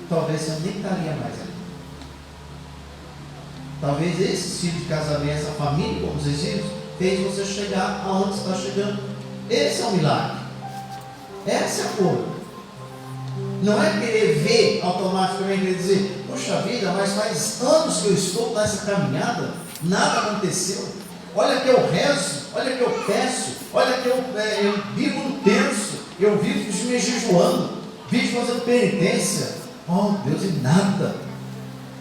Speaker 1: talvez você nem estaria mais ali. Talvez esse tipo de casamento, essa família, como vocês dizem, fez você chegar aonde você está chegando. Esse é o milagre. Essa é a cor. Não é querer ver automaticamente, querer dizer, poxa vida, mas faz anos que eu estou nessa caminhada, nada aconteceu. Olha que eu rezo, olha que eu peço, olha que eu vivo no terço, eu vivo me jejuando, vivo fazendo penitência. Oh Deus, e nada.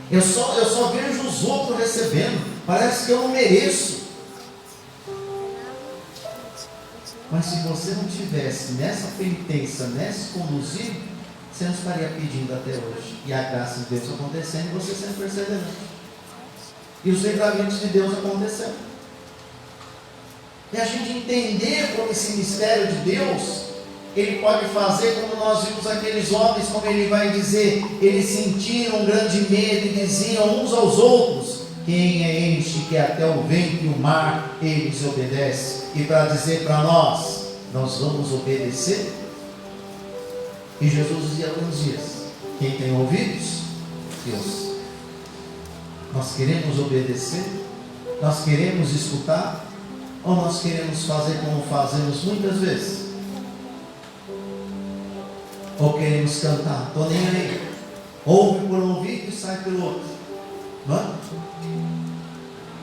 Speaker 1: Eu só vejo os outros recebendo, parece que eu não mereço. Mas se você não tivesse nessa penitência, nesse conduzir, você não estaria pedindo até hoje. E a graça de Deus acontecendo e você sendo perseverante. E os livramentos de Deus acontecendo. E a gente entender como esse mistério de Deus, ele pode fazer como nós vimos aqueles homens, como ele vai dizer, eles sentiram um grande medo e diziam uns aos outros, quem é este que até o vento e o mar eles obedecem? E para dizer para nós vamos obedecer? E Jesus dizia alguns dias, quem tem ouvidos, Deus. Nós queremos obedecer? Nós queremos escutar? Ou nós queremos fazer como fazemos muitas vezes? Ou queremos cantar? Estou nem aí. Ouve por um ouvido e sai pelo outro. Não é?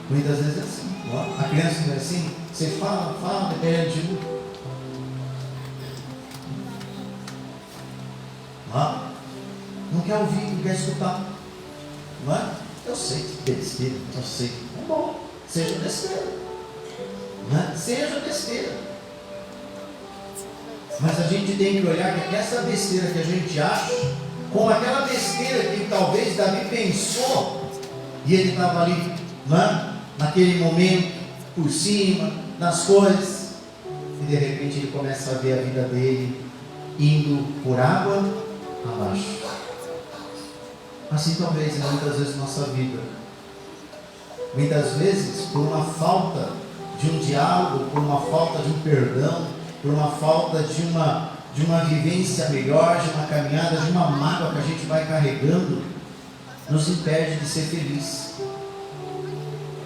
Speaker 1: Muitas vezes é assim. Não é? A criança não é assim. Você fala, dependendo de um. Não é? Não quer ouvir, não quer escutar. Não é? Eu sei que besteira, eu sei. É bom. Seja besteira. Não é? Seja besteira. Mas a gente tem que olhar que essa besteira que a gente acha, com aquela besteira que talvez Davi pensou, e ele estava ali, não é? Naquele momento, por cima, nas coisas, e de repente ele começa a ver a vida dele indo por água abaixo. Assim talvez muitas vezes nossa vida, muitas vezes por uma falta de um diálogo, por uma falta de um perdão, por uma falta de uma vivência melhor, de uma caminhada, de uma mágoa que a gente vai carregando, nos impede de ser feliz,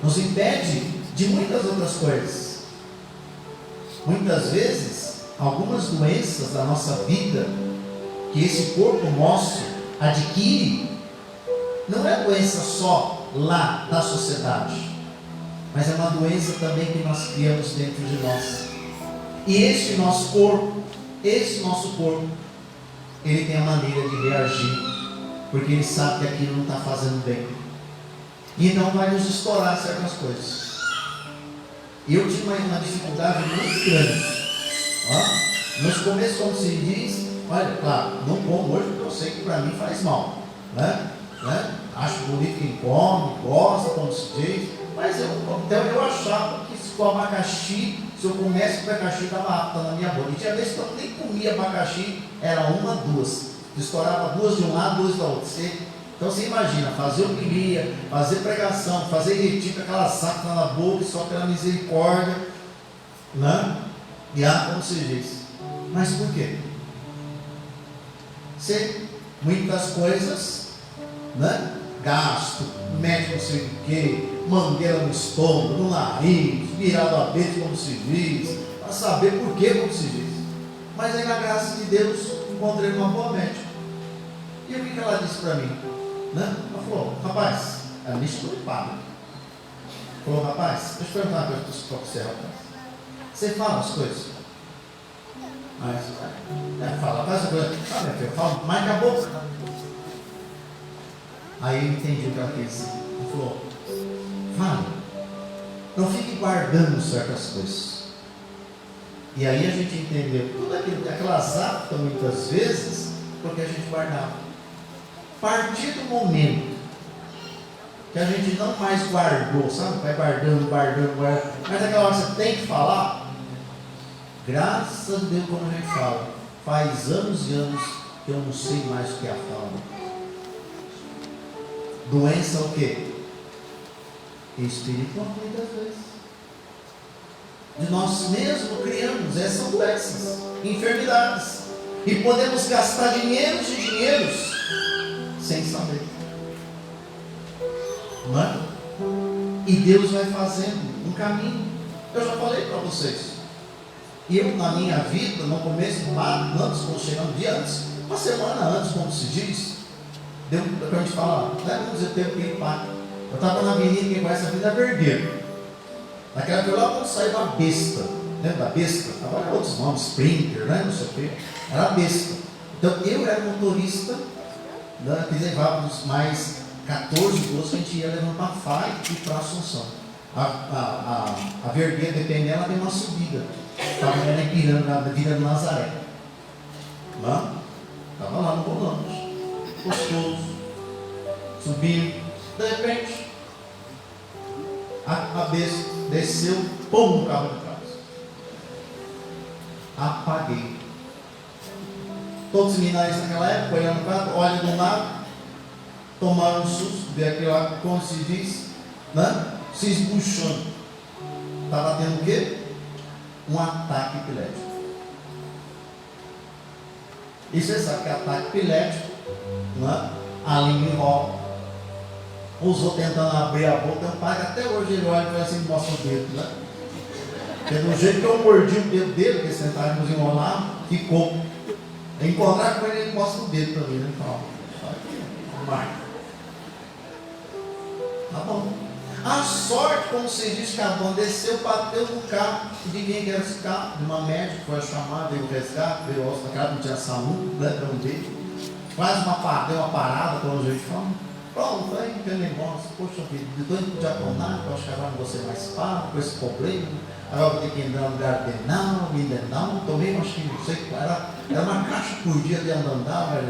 Speaker 1: nos impede de muitas outras coisas. Muitas vezes, algumas doenças da nossa vida, que esse corpo nosso adquire, não é doença só lá da sociedade, mas é uma doença também que nós criamos dentro de nós. E este nosso corpo, ele tem a maneira de reagir, porque ele sabe que aquilo não está fazendo bem. E então vai nos estourar certas coisas. Eu tive uma dificuldade muito grande. Nos começos, como se diz, olha, claro, não como hoje porque eu sei que para mim faz mal. Acho bonito quem come, gosta, como se diz. Mas então eu achava que se o abacaxi, se eu comesse com abacaxi, estava apta na minha boca. E tinha vezes que eu nem comia abacaxi, era uma, duas. Estourava duas de um lado, duas da outra. Então você imagina, fazer homilia, fazer pregação, fazer retiro com aquela saca na boca, só pela misericórdia, né? E como se diz. Mas por quê? Muitas coisas, né? Gasto, médico não sei o quê, mangueira no estômago, no nariz, virado a vez, como se diz, para saber por quê, como se diz. Mas aí, na graça de Deus, encontrei uma boa médica. E o que ela disse para mim? Né? Ela falou, rapaz, ela me estudou padre. Falou, rapaz, deixa eu perguntar uma coisa para você, rapaz. Você fala as coisas? Mas, fala, faz essa coisa. Ah, meu filho, fala mais que a boca. Aí eu entendi o que ela quis. Ela falou, fala. Não fique guardando certas coisas. E aí a gente entendeu tudo aquelas atas muitas vezes, porque a gente guardava. A partir do momento que a gente não mais guardou, sabe? Vai guardando, mas aquela hora você tem que falar. Graças a Deus, como a gente fala, faz anos e anos que eu não sei mais o que é a fala. Doença o quê? Espiritual, muitas vezes. De nós mesmos criamos essas doenças, enfermidades. E podemos gastar dinheiros e dinheiros sem saber. Não é? E Deus vai fazendo um caminho. Eu já falei para vocês. Eu, na minha vida, no começo do ano, antes, quando chegando um dia antes, uma semana antes, como se diz, deu para a gente falar, vamos dizer, tempo que impacto. Eu estava na avenida, quem conhece a Avenida Vergueiro. Naquela época lá, quando saiu a besta, lembra da besta? Agora outros nomes, Sprinter, né? Não sei o quê. Era a besta. Então eu era motorista, né, que levávamos mais 14 pessoas que a gente ia levando para FAI e para Assunção. A Vergueira, dependendo, ela tem uma subida. Estava na Ipiranga, na Vila do Nazaré. Estava lá no volante, gostoso, subindo. De repente, a besta desceu, pum, no carro de trás. Apaguei. Todos os minerais naquela época, olhando para cá, olham do lado, tomaram um susto, vê aquilo lá, como se diz, né? Se esbuchando. Estava tendo o quê? Um ataque epilético. E você sabe que ataque epilético, né? A língua enrola. Os outros tentando abrir a boca, o pai até hoje ele olha e fala assim, mostra o dedo, né? Porque do jeito que eu mordi o dedo dele, que eles tentaram nos enrolar, ficou. Encontrar com ele mostra o dedo também, né? Fala, vai. Tá bom. A sorte, como se diz, que a dona desceu, bateu no carro, e ninguém quer esse carro, de uma médica, foi chamada, veio o resgate, veio o osso da cara, não tinha SAMU, lembrão dele. Quase deu uma parada, como a gente fala. Pronto, aí aquele negócio, poxa vida, depois de diaconato, eu acho que agora não vou ser mais pago com esse problema, agora vou ter que entrar no lugar de não, tomei, acho que não sei, era uma caixa por dia de andar,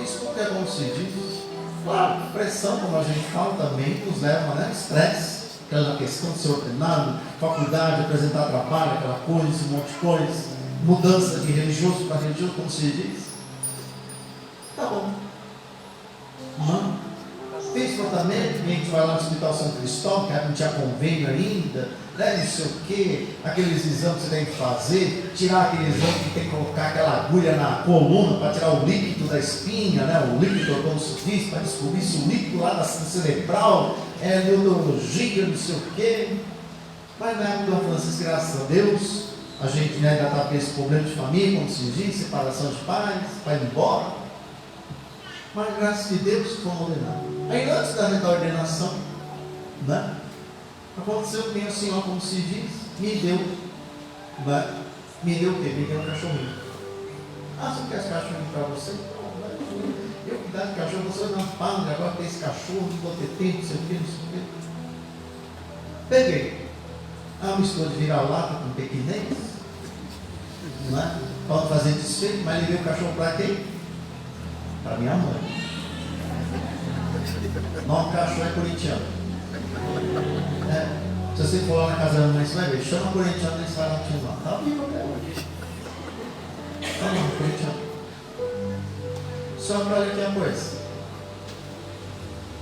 Speaker 1: isso tudo é como se diz. Claro, pressão, como a gente fala também, nos leva, né? Estresse, aquela questão de ser ordenado, faculdade, apresentar trabalho, aquela coisa, esse monte de coisa, mudança de religioso para religioso, como se diz. Tá bom. Fez tratamento, a gente vai lá no Hospital São Cristóvão, que não tinha convênio ainda, né, não sei o que, aqueles exames que você tem que fazer, tirar aquele exame que tem que colocar aquela agulha na coluna para tirar o líquido da espinha, né, o líquido, como se diz, para descobrir se o líquido lá da cerebral é neurologia, não sei o que. Mas na época da Francisca, graças a Deus, a gente, né, ainda estava com esse problema de família, como se diz, separação de pais, pai embora. Mas graças a Deus fomos ordenados. Aí antes da ordenação, né, aconteceu que o Senhor, como se diz, me deu, né, me deu o quê? Me deu um cachorrinho. Você quer esse cachorrinho para você? Não, eu cuidar de cachorro, você não fala, agora tem esse cachorro, não vou ter tempo, não sei o que, não sei o que. Peguei a mistura de vira-lata com pequinês, né, para fazer desfeito, mas levei o cachorro para quem? Para minha mãe. Nosso cachorro é corintiano. Se você for lá na casa da mãe, você vai ver. Chama corintiano e sai lá te lá. Tá vivo até hoje. Tá não, corintiano. Só para olha aqui a coisa.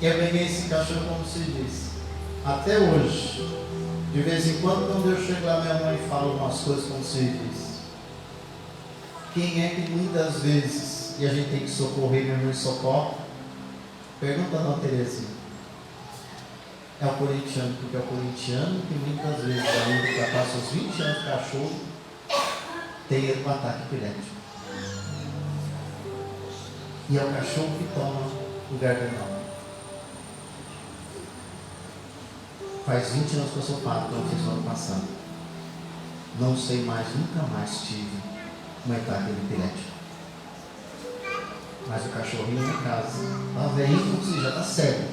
Speaker 1: Eu peguei esse cachorro, como se diz, até hoje. De vez em quando eu chego lá, minha mãe fala umas coisas, como se diz. Quem é que muitas vezes, e a gente tem que socorrer, minha mãe socorre, pergunta a Dona Terezinha. É o corintiano, porque é o corintiano que muitas vezes, ainda que passa os 20 anos de cachorro, tem um ataque epilético. E é o cachorro que toma o lugar do não. Faz 20 anos que eu sou padre, então eu fiz no ano passado. Não sei mais, nunca mais tive um ataque epilético. Mas o cachorrinho em casa está velhinho, como se já está cego.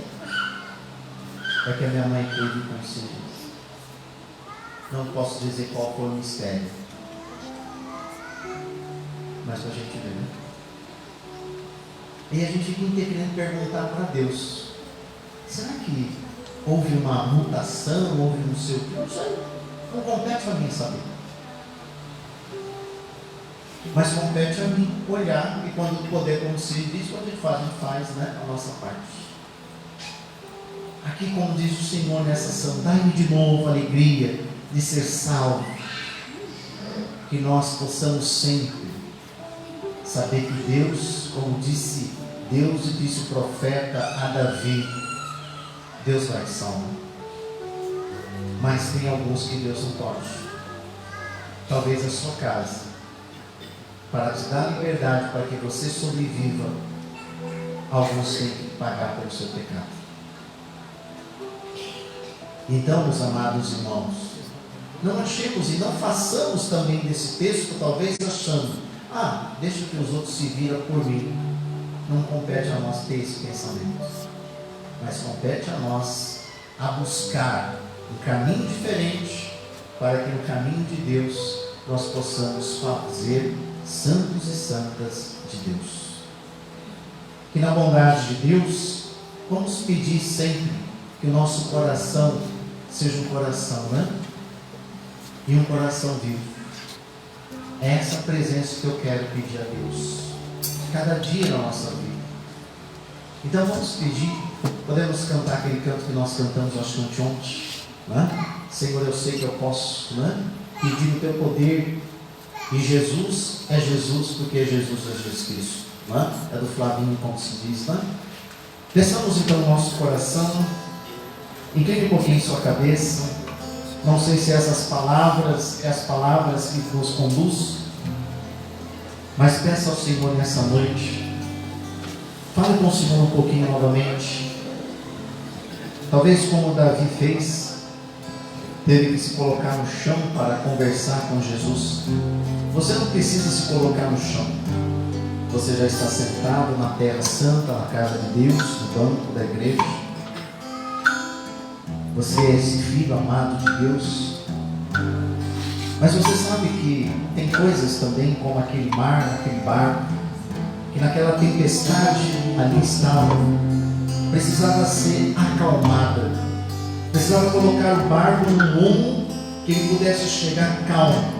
Speaker 1: É que a minha mãe teve, como se diz. Não posso dizer qual foi o mistério, mas para a gente ver, né? E a gente fica querendo perguntar para Deus: será que houve uma mutação, houve não sei o que? Não sei, não compete a mim saber. Mas compete a mim olhar, e quando poder acontecer isso, a gente faz, né, a nossa parte. Aqui, como diz o Senhor nessa ação, dai-me de novo a alegria de ser salvo, que nós possamos sempre saber que Deus, como disse Deus e disse o profeta a Davi, Deus vai salvar. Mas tem alguns que Deus não pode. Talvez a sua casa, para te dar liberdade para que você sobreviva, alguns têm que pagar pelo seu pecado. Então, meus amados irmãos, não achemos e não façamos também desse texto, talvez achando: deixa que os outros se viram por mim. Não compete a nós ter esse pensamento, mas compete a nós a buscar um caminho diferente, para que no caminho de Deus nós possamos fazer santos e santas de Deus. Que na bondade de Deus, vamos pedir sempre que o nosso coração seja um coração, né? E um coração vivo. É essa presença que eu quero pedir a Deus, cada dia na nossa vida. Então vamos pedir, podemos cantar aquele canto que nós cantamos, acho que ontem, né? Senhor, eu sei que eu posso, né, pedir o teu poder. E Jesus é Jesus, porque Jesus é Jesus Cristo, né? É do Flavinho, como se diz, né? Peçamos então o nosso coração, incline um pouquinho sua cabeça. Não sei se essas palavras, as palavras que nos conduzem, mas peça ao Senhor nessa noite. Fale com o Senhor um pouquinho novamente. Talvez como Davi fez, teve que se colocar no chão para conversar com Jesus. Você não precisa se colocar no chão. Você já está sentado na terra santa, na casa de Deus, no banco da igreja. Você é esse filho amado de Deus. Mas você sabe que tem coisas também, como aquele mar, aquele barco, que naquela tempestade ali estava, precisava ser acalmada. Precisava colocar o barco num rumo que ele pudesse chegar calmo,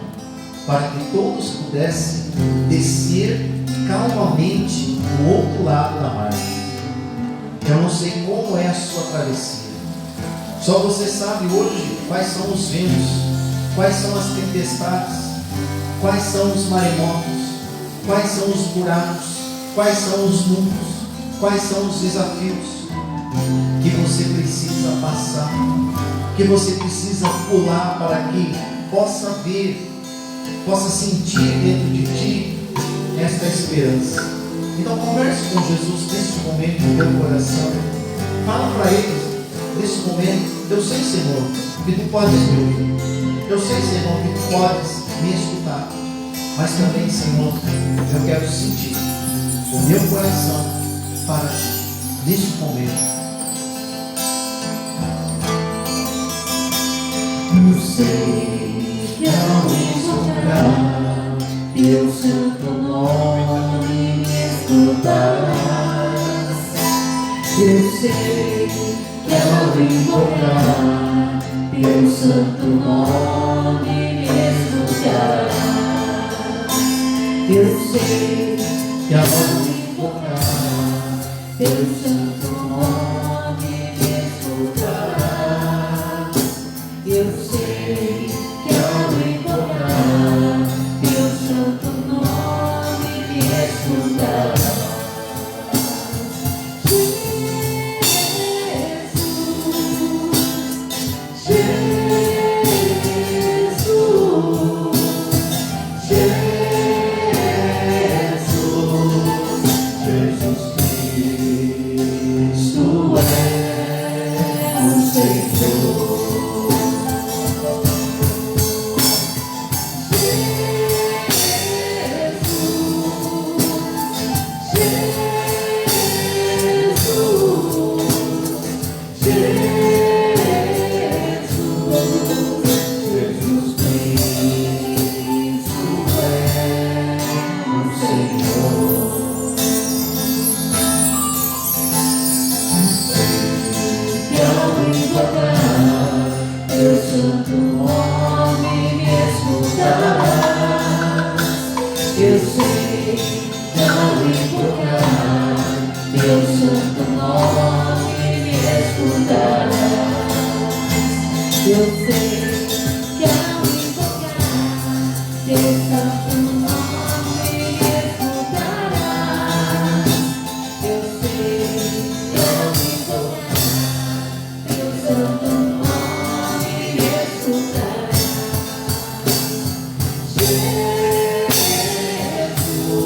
Speaker 1: para que todos pudessem descer calmamente do outro lado da margem. Eu não sei como é a sua travessia. Só você sabe hoje quais são os ventos, quais são as tempestades, quais são os maremotos, quais são os buracos, quais são os mundos, quais são os desafios que você precisa passar, que você precisa pular para que possa ver, possa sentir dentro de ti esta esperança. Então converse com Jesus nesse momento no teu coração. Fala para Ele nesse momento: eu sei, Senhor, que Tu podes me ouvir. Eu sei, Senhor, que Tu podes me escutar. Mas também, Senhor, eu quero sentir o meu coração para Ti nesse momento.
Speaker 3: Eu sei que ao invocar Teu santo nome me escutarás. Eu sei que ao invocar Teu santo nome me escutarás. Eu sei que ao invocar Teu santo nome me escutarás. Eu sei que ao invocar Teu santo nome me escutarás. Jesus Cristo. santo nome escutarás. Eu sei que ao invocar teu santo nome escutarás. Jesus Cristo é o Senhor.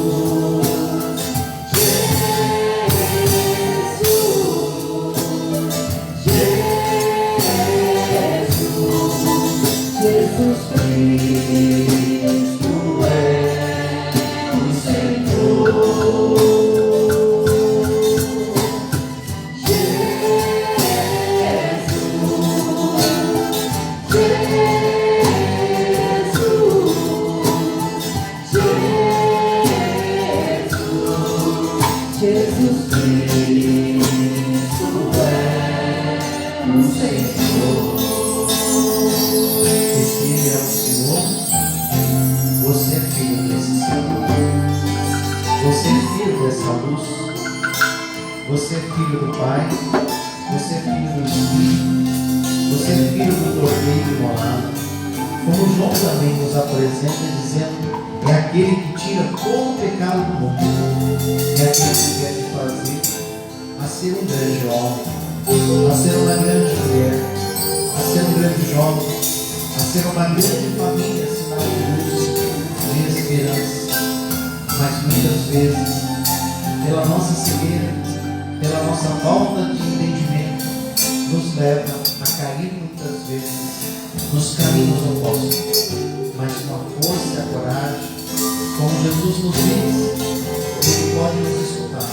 Speaker 3: Jesus Cristo é o Senhor.
Speaker 1: Se Ele é o Senhor, você é filho desse Senhor. Você é filho dessa luz. Você é filho do Pai. Você é filho do Espírito. Você é filho do Cordeiro imolado. Como João também nos apresenta dizendo, é aquele que tira todo o pecado do mundo. É aquele que quer te fazer a ser um grande homem, a ser uma grande mulher, a ser um grande jovem, a ser uma grande família, sinal de luz, de esperança. Mas muitas vezes, pela nossa cegueira, pela nossa falta de entendimento, nos leva a cair muitas vezes nos caminhos opostos. Mas com a força e a coragem, como Jesus nos diz, Ele pode nos escutar,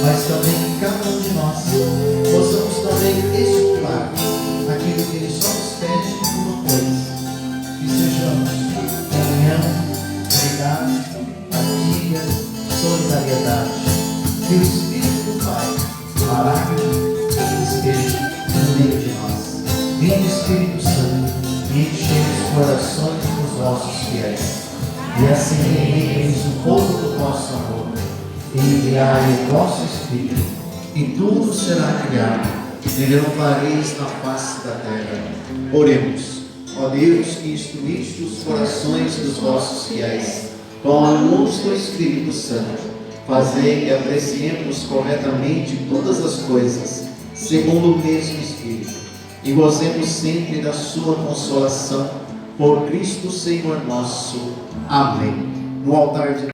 Speaker 1: mas também que cada um de nós possamos também escutar aquilo que Ele só nos pede por uma coisa: que sejamos comunhão, caridade, partilha, solidariedade. Que o Espírito do Pai maravilhe e esteja no meio de nós. Vinde, Espírito Santo, e enchei os corações dos vossos fiéis, e acendei-lhes o fogo do vosso amor, e enviai o vosso Espírito, e tudo será criado, e renovareis na face da terra. Oremos. Ó Deus, que instruíste os corações dos vossos fiéis com a luz do Espírito Santo, fazei que apreciemos corretamente todas as coisas, segundo o mesmo Espírito, e gozemos sempre da sua consolação, por Cristo Senhor nosso. Amém. No altar de